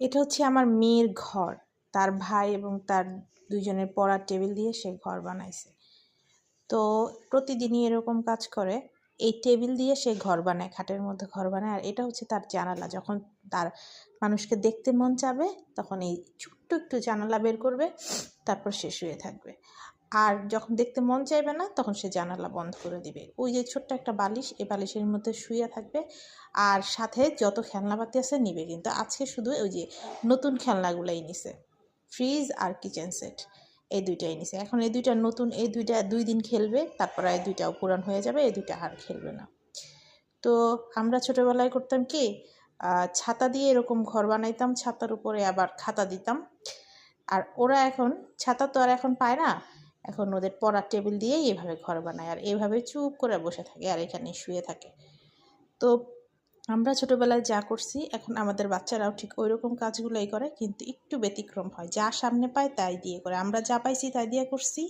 এটা হচ্ছে আমার মেয়ের ঘর। তার ভাই এবং তার দুইজনের পড়ার টেবিল দিয়ে সে ঘর বানাইছে। তো প্রতিদিনই এরকম কাজ করে। এই টেবিল দিয়ে সে ঘর বানায়, খাটের মধ্যে ঘর বানায়। আর এটা হচ্ছে তার জানালা। যখন তার মানুষকে দেখতে মন চাবে তখন এই ছোট্ট একটু জানালা বের করবে, তারপর সে শুয়ে থাকবে। আর যখন দেখতে মন চাইবে না তখন সে জানালা বন্ধ করে দিবে। ওই যে ছোট্ট একটা বালিশ, এই বালিশের মধ্যে শুয়ে থাকবে। আর সাথে যত খেলনাপাতি আছে নিবে, কিন্তু আজকে শুধু ওই যে নতুন খেলনাগুলাই নিছে, ফ্রিজ আর কিচেন সেট, এই দুইটাই নিছে। এখন এই দুইটা নতুন, এই দুইটা 2 দিন খেলবে, তারপর এই দুইটাও পুরান হয়ে যাবে, এই দুইটা আর খেলবে না। তো আমরা ছোটবেলায় করতাম কি, ছাতা দিয়ে এরকম ঘর বানাইতাম, ছাতার উপরে আবার খাতা দিতাম। আর ওরা এখন ছাতা তো আর এখন পায় না, এখন ওদের পড়ার টেবিল দিয়েই এভাবে ঘর বানায়, আর এভাবে চুপ করে বসে থাকে আর এখানে শুয়ে থাকে। তো আমরা ছোটবেলায় যা করছি এখন আমাদের বাচ্চারাও ঠিক ওই রকম কাজগুলোই করে, কিন্তু একটু ব্যতিক্রম হয়। যা সামনে পায় তাই দিয়ে করে। আমরা যা পাইছি তাই দিয়ে করছি,